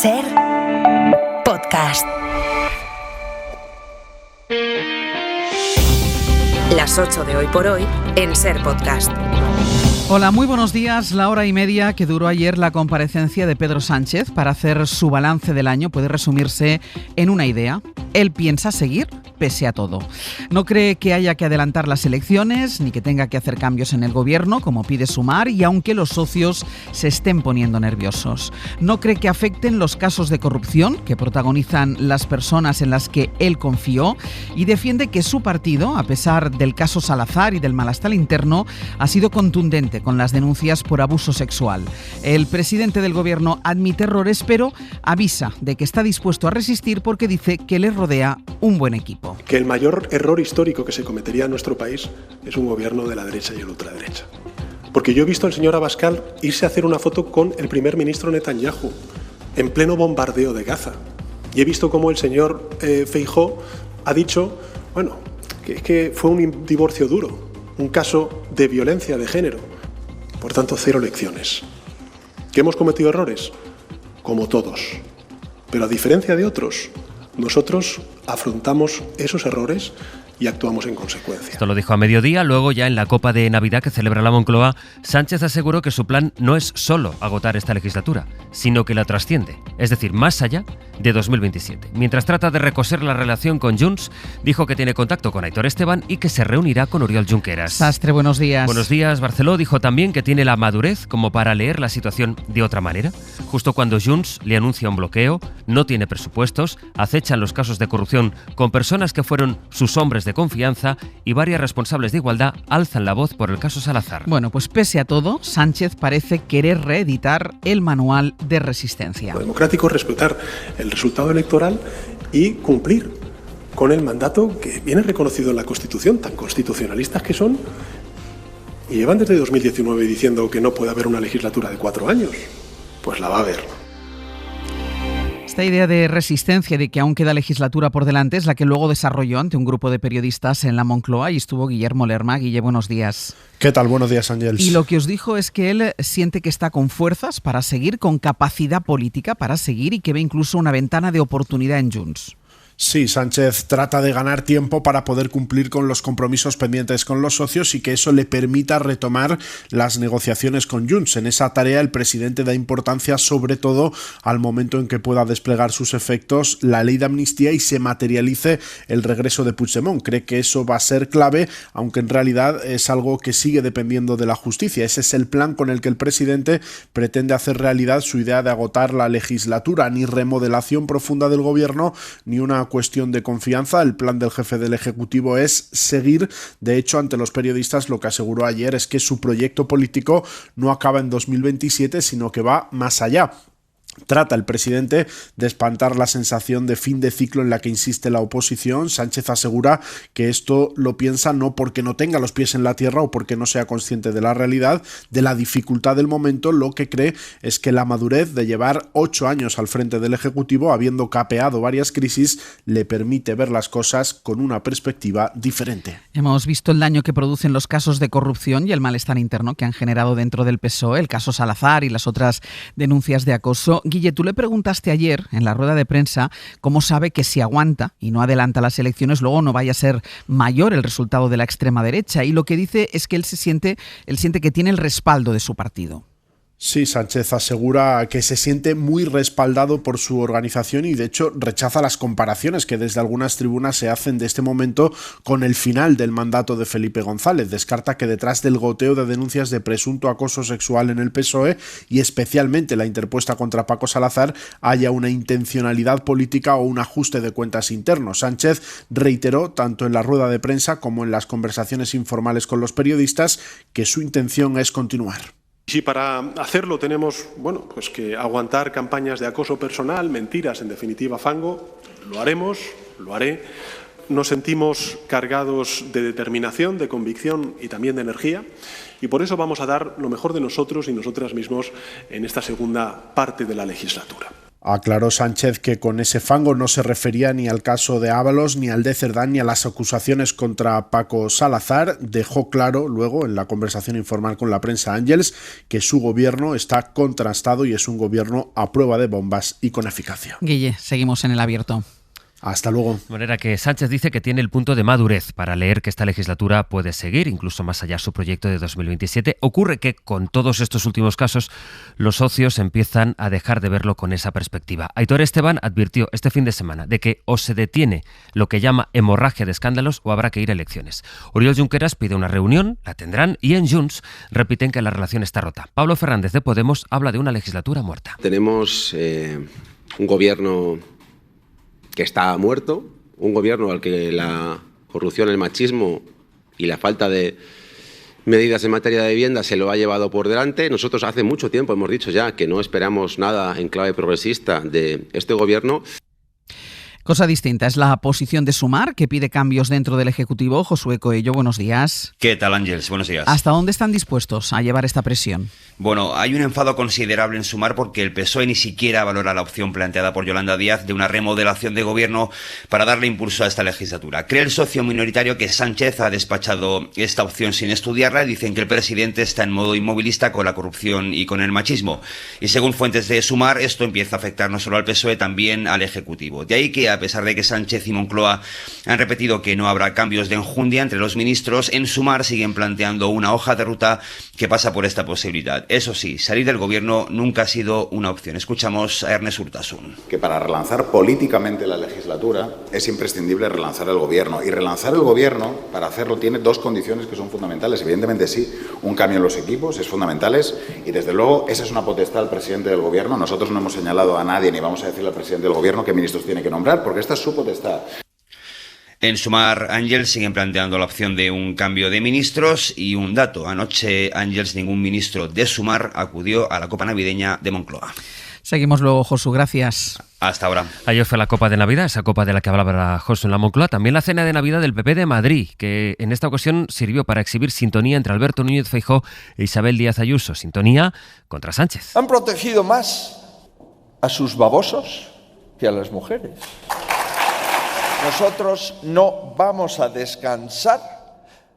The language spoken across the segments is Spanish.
Ser Podcast. Las 8 de hoy por hoy en Ser Podcast. Hola, muy buenos días. La hora y media que duró ayer la comparecencia de Pedro Sánchez para hacer su balance del año puede resumirse en una idea. Él piensa seguir pese a todo. No cree que haya que adelantar las elecciones ni que tenga que hacer cambios en el gobierno, como pide Sumar, y aunque los socios se estén poniendo nerviosos. No cree que afecten los casos de corrupción que protagonizan las personas en las que él confió, y defiende que su partido, a pesar del caso Salazar y del malestar interno, ha sido contundente con las denuncias por abuso sexual. El presidente del gobierno admite errores, pero avisa de que está dispuesto a resistir porque dice que le rodea un buen equipo. Que el mayor error histórico que se cometería en nuestro país es un gobierno de la derecha y el ultraderecha. Porque yo he visto al señor Abascal irse a hacer una foto con el primer ministro Netanyahu en pleno bombardeo de Gaza. Y he visto cómo el señor Feijóo ha dicho, bueno, que fue un divorcio duro, un caso de violencia de género. Por tanto, 0 lecciones. ¿Que hemos cometido errores? Como todos. Pero a diferencia de otros, nosotros afrontamos esos errores y actuamos en consecuencia. Esto lo dijo a mediodía. Luego, ya en la Copa de Navidad que celebra la Moncloa, Sánchez aseguró que su plan no es solo agotar esta legislatura, sino que la trasciende, es decir, más allá de 2027. Mientras trata de recoser la relación con Junts, dijo que tiene contacto con Aitor Esteban y que se reunirá con Oriol Junqueras. Sastre, buenos días. Buenos días, Barceló. Dijo también que tiene la madurez como para leer la situación de otra manera. Justo cuando Junts le anuncia un bloqueo, no tiene presupuestos, acechan los casos de corrupción con personas que fueron sus hombres de confianza y varias responsables de igualdad alzan la voz por el caso Salazar. Bueno, pues pese a todo, Sánchez parece querer reeditar el manual de resistencia. Lo democrático es respetar el resultado electoral y cumplir con el mandato que viene reconocido en la Constitución, tan constitucionalistas que son, y llevan desde 2019 diciendo que no puede haber una legislatura de 4 años. Pues la va a haber. Esta idea de resistencia, de que aún queda legislatura por delante, es la que luego desarrolló ante un grupo de periodistas en la Moncloa y estuvo Guillermo Lerma. Guille, buenos días. ¿Qué tal? Buenos días, Ángels. Y lo que os dijo es que él siente que está con fuerzas para seguir, con capacidad política para seguir, y que ve incluso una ventana de oportunidad en Junts. Sí, Sánchez trata de ganar tiempo para poder cumplir con los compromisos pendientes con los socios y que eso le permita retomar las negociaciones con Junts. En esa tarea el presidente da importancia sobre todo al momento en que pueda desplegar sus efectos la ley de amnistía y se materialice el regreso de Puigdemont. Cree que eso va a ser clave, aunque en realidad es algo que sigue dependiendo de la justicia. Ese es el plan con el que el presidente pretende hacer realidad su idea de agotar la legislatura. Ni remodelación profunda del gobierno, ni una cuestión de confianza. El plan del jefe del Ejecutivo es seguir. De hecho, ante los periodistas lo que aseguró ayer es que su proyecto político no acaba en 2027, sino que va más allá. Trata el presidente de espantar la sensación de fin de ciclo en la que insiste la oposición. Sánchez asegura que esto lo piensa no porque no tenga los pies en la tierra o porque no sea consciente de la realidad, de la dificultad del momento. Lo que cree es que la madurez de llevar 8 años al frente del Ejecutivo, habiendo capeado varias crisis, le permite ver las cosas con una perspectiva diferente. Hemos visto el daño que producen los casos de corrupción y el malestar interno que han generado dentro del PSOE, el caso Salazar y las otras denuncias de acoso. Guille, tú le preguntaste ayer en la rueda de prensa cómo sabe que si aguanta y no adelanta las elecciones luego no vaya a ser mayor el resultado de la extrema derecha, y lo que dice es que él siente que tiene el respaldo de su partido. Sí, Sánchez asegura que se siente muy respaldado por su organización y de hecho rechaza las comparaciones que desde algunas tribunas se hacen de este momento con el final del mandato de Felipe González. Descarta que detrás del goteo de denuncias de presunto acoso sexual en el PSOE y especialmente la interpuesta contra Paco Salazar haya una intencionalidad política o un ajuste de cuentas interno. Sánchez reiteró tanto en la rueda de prensa como en las conversaciones informales con los periodistas que su intención es continuar. Si para hacerlo tenemos, pues que aguantar campañas de acoso personal, mentiras, en definitiva fango, lo haremos, lo haré. Nos sentimos cargados de determinación, de convicción y también de energía, y por eso vamos a dar lo mejor de nosotros y nosotras mismos en esta segunda parte de la legislatura. Aclaró Sánchez que con ese fango no se refería ni al caso de Ábalos, ni al de Cerdán, ni a las acusaciones contra Paco Salazar. Dejó claro luego en la conversación informal con la prensa Ángels que su gobierno está contrastado y es un gobierno a prueba de bombas y con eficacia. Guille, seguimos en el abierto. Hasta luego. De manera que Sánchez dice que tiene el punto de madurez para leer que esta legislatura puede seguir, incluso más allá su proyecto de 2027. Ocurre que con todos estos últimos casos, los socios empiezan a dejar de verlo con esa perspectiva. Aitor Esteban advirtió este fin de semana de que o se detiene lo que llama hemorragia de escándalos o habrá que ir a elecciones. Oriol Junqueras pide una reunión, la tendrán, y en Junts repiten que la relación está rota. Pablo Fernández de Podemos habla de una legislatura muerta. Tenemos un gobierno que está muerto, un gobierno al que la corrupción, el machismo y la falta de medidas en materia de vivienda se lo ha llevado por delante. Nosotros hace mucho tiempo hemos dicho ya que no esperamos nada en clave progresista de este gobierno. Cosa distinta es la posición de Sumar, que pide cambios dentro del Ejecutivo. Josué Coello, buenos días. ¿Qué tal, Ángels? Buenos días. ¿Hasta dónde están dispuestos a llevar esta presión? Bueno, hay un enfado considerable en Sumar porque el PSOE ni siquiera valora la opción planteada por Yolanda Díaz de una remodelación de gobierno para darle impulso a esta legislatura. Cree el socio minoritario que Sánchez ha despachado esta opción sin estudiarla y dicen que el presidente está en modo inmovilista con la corrupción y con el machismo. Y según fuentes de Sumar, esto empieza a afectar no solo al PSOE, también al Ejecutivo. De ahí que, a pesar de que Sánchez y Moncloa han repetido que no habrá cambios de enjundia entre los ministros, en Sumar siguen planteando una hoja de ruta que pasa por esta posibilidad. Eso sí, salir del gobierno nunca ha sido una opción. Escuchamos a Ernest Urtasun. Que para relanzar políticamente la legislatura es imprescindible relanzar el gobierno. Y relanzar el gobierno, para hacerlo, tiene dos condiciones que son fundamentales. Evidentemente sí, un cambio en los equipos es fundamental y desde luego esa es una potestad del presidente del gobierno. Nosotros no hemos señalado a nadie ni vamos a decirle al presidente del gobierno qué ministros tiene que nombrar, porque esta es su potestad. En Sumar, Ángels siguen planteando la opción de un cambio de ministros y un dato. Anoche, Ángels, ningún ministro de Sumar acudió a la copa navideña de Moncloa. Seguimos luego, Josu, gracias. Hasta ahora. Ayer fue la Copa de Navidad, esa copa de la que hablaba Josu en la Moncloa. También la cena de Navidad del PP de Madrid, que en esta ocasión sirvió para exhibir sintonía entre Alberto Núñez Feijóo e Isabel Díaz Ayuso. Sintonía contra Sánchez. Han protegido más a sus babosos que a las mujeres. Nosotros no vamos a descansar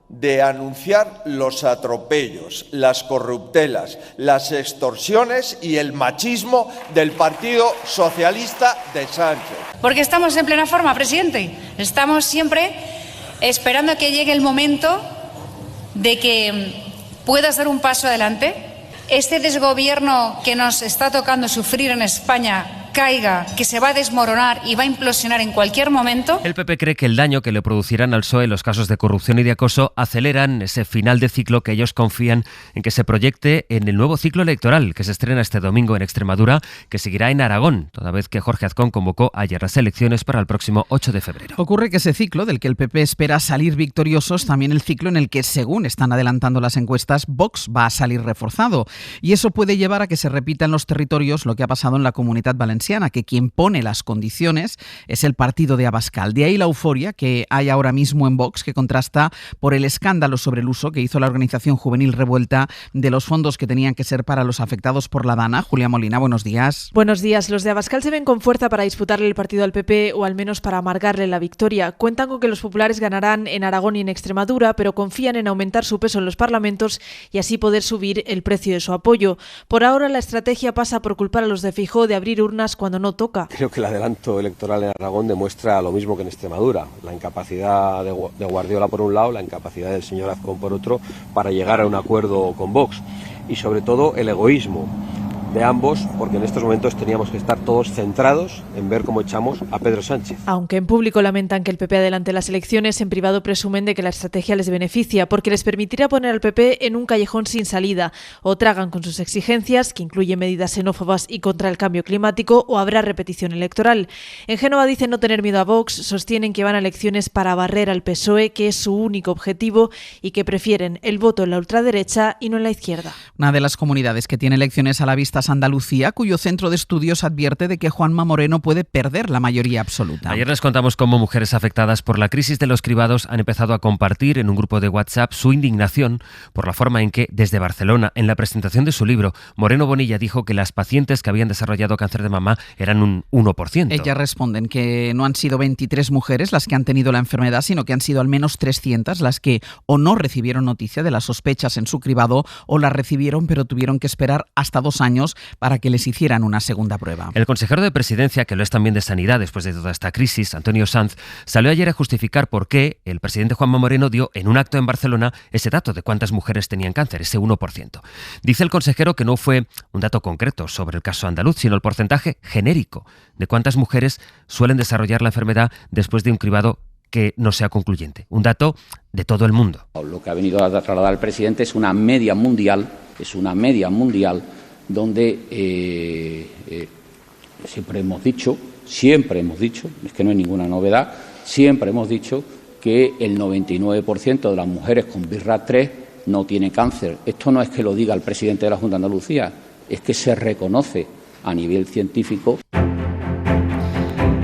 de anunciar los atropellos, las corruptelas, las extorsiones y el machismo del Partido Socialista de Sánchez. Porque estamos en plena forma, presidente. Estamos siempre esperando a que llegue el momento de que puedas dar un paso adelante. Este desgobierno que nos está tocando sufrir en España caiga, que se va a desmoronar y va a implosionar en cualquier momento. El PP cree que el daño que le producirán al PSOE los casos de corrupción y de acoso aceleran ese final de ciclo que ellos confían en que se proyecte en el nuevo ciclo electoral que se estrena este domingo en Extremadura, que seguirá en Aragón, toda vez que Jorge Azcón convocó ayer las elecciones para el próximo 8 de febrero. Ocurre que ese ciclo del que el PP espera salir victoriosos, también el ciclo en el que, según están adelantando las encuestas, Vox va a salir reforzado. Y eso puede llevar a que se repita en los territorios lo que ha pasado en la Comunitat Valenciana, que quien pone las condiciones es el partido de Abascal. De ahí la euforia que hay ahora mismo en Vox, que contrasta por el escándalo sobre el uso que hizo la organización juvenil Revuelta de los fondos que tenían que ser para los afectados por la Dana. Julia Molina, buenos días. Buenos días. Los de Abascal se ven con fuerza para disputarle el partido al PP o al menos para amargarle la victoria. Cuentan con que los populares ganarán en Aragón y en Extremadura, pero confían en aumentar su peso en los parlamentos y así poder subir el precio de su apoyo. Por ahora la estrategia pasa por culpar a los de Feijóo de abrir urnas cuando no toca. Creo que el adelanto electoral en Aragón demuestra lo mismo que en Extremadura, la incapacidad de Guardiola por un lado, la incapacidad del señor Azcón por otro para llegar a un acuerdo con Vox y sobre todo el egoísmo de ambos, porque en estos momentos teníamos que estar todos centrados en ver cómo echamos a Pedro Sánchez. Aunque en público lamentan que el PP adelante las elecciones, en privado presumen de que la estrategia les beneficia, porque les permitirá poner al PP en un callejón sin salida. O tragan con sus exigencias, que incluyen medidas xenófobas y contra el cambio climático, o habrá repetición electoral. En Génova dicen no tener miedo a Vox, sostienen que van a elecciones para barrer al PSOE, que es su único objetivo, y que prefieren el voto en la ultraderecha y no en la izquierda. Una de las comunidades que tiene elecciones a la vista Caritas Andalucía, cuyo centro de estudios advierte de que Juanma Moreno puede perder la mayoría absoluta. Ayer les contamos cómo mujeres afectadas por la crisis de los cribados han empezado a compartir en un grupo de WhatsApp su indignación por la forma en que, desde Barcelona, en la presentación de su libro, Moreno Bonilla dijo que las pacientes que habían desarrollado cáncer de mama eran un 1%. Ellas responden que no han sido 23 mujeres las que han tenido la enfermedad, sino que han sido al menos 300 las que o no recibieron noticia de las sospechas en su cribado o las recibieron pero tuvieron que esperar hasta 2 años para que les hicieran una segunda prueba. El consejero de Presidencia, que lo es también de Sanidad después de toda esta crisis, Antonio Sanz, salió ayer a justificar por qué el presidente Juanma Moreno dio en un acto en Barcelona ese dato de cuántas mujeres tenían cáncer, ese 1%. Dice el consejero que no fue un dato concreto sobre el caso andaluz, sino el porcentaje genérico de cuántas mujeres suelen desarrollar la enfermedad después de un cribado que no sea concluyente. Un dato de todo el mundo. Lo que ha venido a trasladar el presidente es una media mundial, donde siempre hemos dicho, es que no hay ninguna novedad, siempre hemos dicho que el 99% de las mujeres con BRCA3 no tiene cáncer. Esto no es que lo diga el presidente de la Junta de Andalucía, es que se reconoce a nivel científico.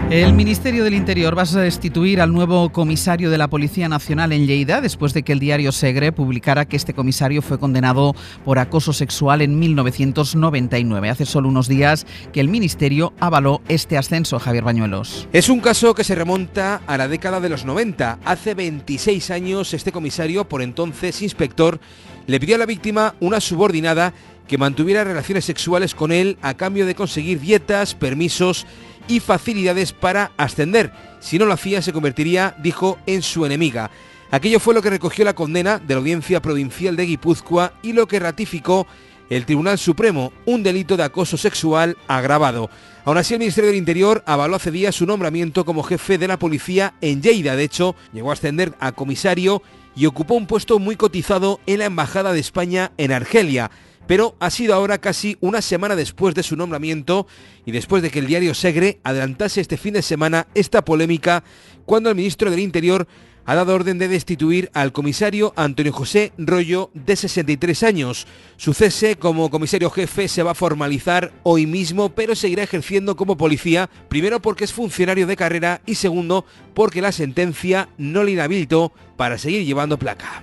El Ministerio del Interior va a destituir al nuevo comisario de la Policía Nacional en Lleida después de que el diario Segre publicara que este comisario fue condenado por acoso sexual en 1999. Hace solo unos días que el Ministerio avaló este ascenso, Javier Bañuelos. Es un caso que se remonta a la década de los 90. Hace 26 años este comisario, por entonces inspector, le pidió a la víctima una subordinada que mantuviera relaciones sexuales con él a cambio de conseguir dietas, permisos y facilidades para ascender. Si no lo hacía, se convertiría, dijo, en su enemiga. Aquello fue lo que recogió la condena de la Audiencia Provincial de Guipúzcoa y lo que ratificó el Tribunal Supremo, un delito de acoso sexual agravado. Aún así, el Ministerio del Interior avaló hace días su nombramiento como jefe de la policía en Lleida. De hecho, llegó a ascender a comisario y ocupó un puesto muy cotizado en la Embajada de España en Argelia. Pero ha sido ahora casi una semana después de su nombramiento y después de que el diario Segre adelantase este fin de semana esta polémica, cuando el ministro del Interior ha dado orden de destituir al comisario Antonio José Rollo, de 63 años. Su cese como comisario jefe se va a formalizar hoy mismo, pero seguirá ejerciendo como policía, primero porque es funcionario de carrera y segundo porque la sentencia no le inhabilitó para seguir llevando placa.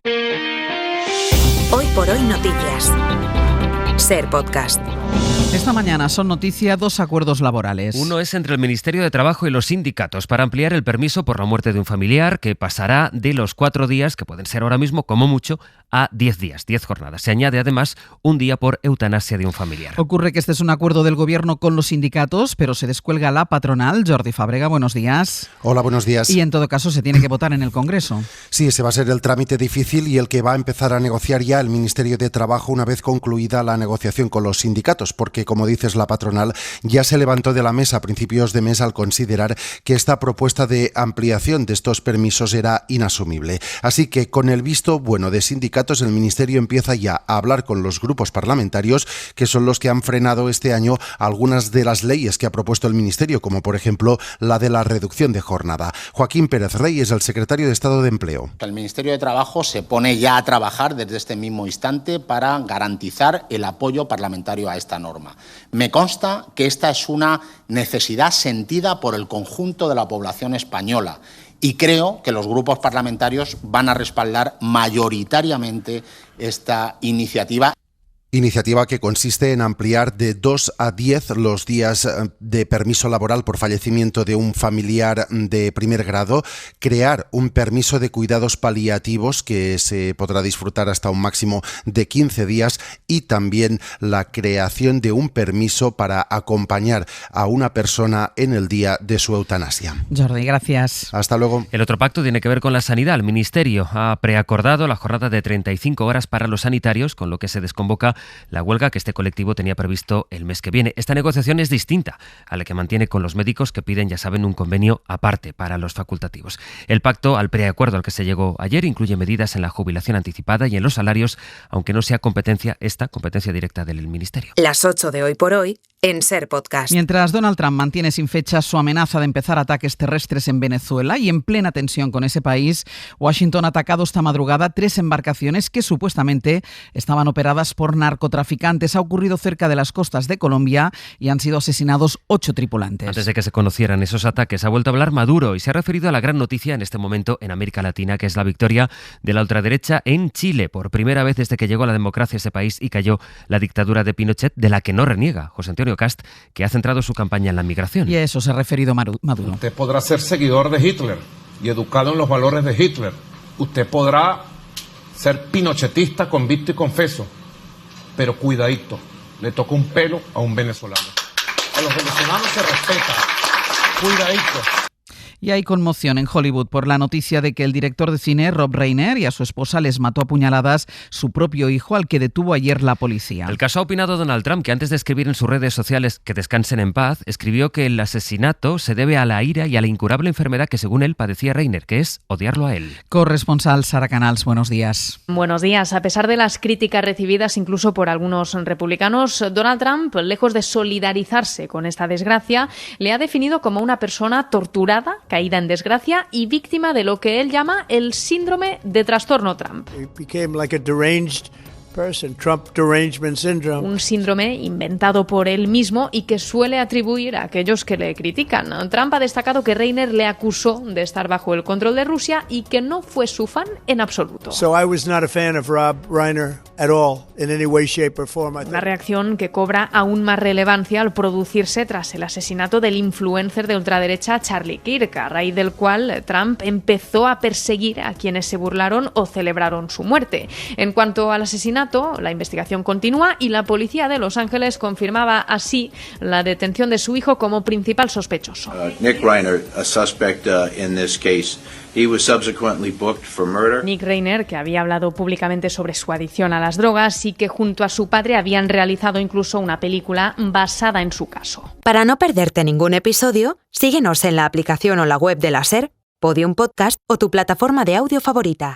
Hoy por hoy noticias. Ser Podcast. Esta mañana son noticia 2 acuerdos laborales. Uno es entre el Ministerio de Trabajo y los sindicatos para ampliar el permiso por la muerte de un familiar, que pasará de los 4 días, que pueden ser ahora mismo como mucho, a 10 días, 10 jornadas. Se añade además un día por eutanasia de un familiar. Ocurre que este es un acuerdo del Gobierno con los sindicatos, pero se descuelga la patronal. Jordi Fábrega, buenos días. Hola, buenos días. Y en todo caso se tiene que votar en el Congreso. Sí, ese va a ser el trámite difícil y el que va a empezar a negociar ya el Ministerio de Trabajo una vez concluida la negociación con los sindicatos, porque, como dices, la patronal ya se levantó de la mesa a principios de mes al considerar que esta propuesta de ampliación de estos permisos era inasumible. Así que, con el visto bueno de sindicatos, el Ministerio empieza ya a hablar con los grupos parlamentarios, que son los que han frenado este año algunas de las leyes que ha propuesto el Ministerio, como por ejemplo la de la reducción de jornada. Joaquín Pérez Rey es el secretario de Estado de Empleo. El Ministerio de Trabajo se pone ya a trabajar desde este mismo instante para garantizar el apoyo parlamentario a esta norma. Me consta que esta es una necesidad sentida por el conjunto de la población española y creo que los grupos parlamentarios van a respaldar mayoritariamente esta iniciativa. Iniciativa que consiste en ampliar de 2 a 10 los días de permiso laboral por fallecimiento de un familiar de primer grado, crear un permiso de cuidados paliativos que se podrá disfrutar hasta un máximo de 15 días y también la creación de un permiso para acompañar a una persona en el día de su eutanasia. Jordi, gracias. Hasta luego. El otro pacto tiene que ver con la sanidad. El Ministerio ha preacordado la jornada de 35 horas para los sanitarios, con lo que se desconvoca la huelga que este colectivo tenía previsto el mes que viene. Esta negociación es distinta a la que mantiene con los médicos, que piden, ya saben, un convenio aparte para los facultativos. El pacto, al preacuerdo al que se llegó ayer, incluye medidas en la jubilación anticipada y en los salarios, aunque no sea competencia directa del Ministerio. Las 8 de Hoy por Hoy en Ser Podcast. Mientras Donald Trump mantiene sin fecha su amenaza de empezar ataques terrestres en Venezuela y en plena tensión con ese país, Washington ha atacado esta madrugada 3 embarcaciones que supuestamente estaban operadas por narcotraficantes. Ha ocurrido cerca de las costas de Colombia y han sido asesinados 8 tripulantes. Antes de que se conocieran esos ataques, ha vuelto a hablar Maduro y se ha referido a la gran noticia en este momento en América Latina, que es la victoria de la ultraderecha en Chile. Por primera vez desde que llegó a la democracia ese país y cayó la dictadura de Pinochet, de la que no reniega José Antonio Cast, que ha centrado su campaña en la migración. Y a eso se ha referido Maduro. Usted podrá ser seguidor de Hitler y educado en los valores de Hitler. Usted podrá ser pinochetista, convicto y confeso. Pero cuidadito, le toca un pelo a un venezolano. A los venezolanos se respeta. Cuidadito. Y hay conmoción en Hollywood por la noticia de que el director de cine, Rob Reiner, y a su esposa les mató a puñaladas su propio hijo, al que detuvo ayer la policía. El caso ha opinado Donald Trump, que antes de escribir en sus redes sociales que descansen en paz, escribió que el asesinato se debe a la ira y a la incurable enfermedad que según él padecía Reiner, que es odiarlo a él. Corresponsal Sara Canals, buenos días. Buenos días. A pesar de las críticas recibidas incluso por algunos republicanos, Donald Trump, lejos de solidarizarse con esta desgracia, le ha definido como una persona torturada, caída en desgracia y víctima de lo que él llama el síndrome de trastorno Trump. Un síndrome inventado por él mismo y que suele atribuir a aquellos que le critican. Trump ha destacado que Reiner le acusó de estar bajo el control de Rusia y que no fue su fan en absoluto. Una reacción que cobra aún más relevancia al producirse tras el asesinato del influencer de ultraderecha Charlie Kirk, a raíz del cual Trump empezó a perseguir a quienes se burlaron o celebraron su muerte. En cuanto al asesinato, la investigación continúa y la policía de Los Ángeles confirmaba así la detención de su hijo como principal sospechoso. Nick Reiner, a suspect in this case. He was subsequently booked for murder. Nick Reiner, que había hablado públicamente sobre su adicción a las drogas y que junto a su padre habían realizado incluso una película basada en su caso. Para no perderte ningún episodio, síguenos en la aplicación o la web de la SER, Podium Podcast o tu plataforma de audio favorita.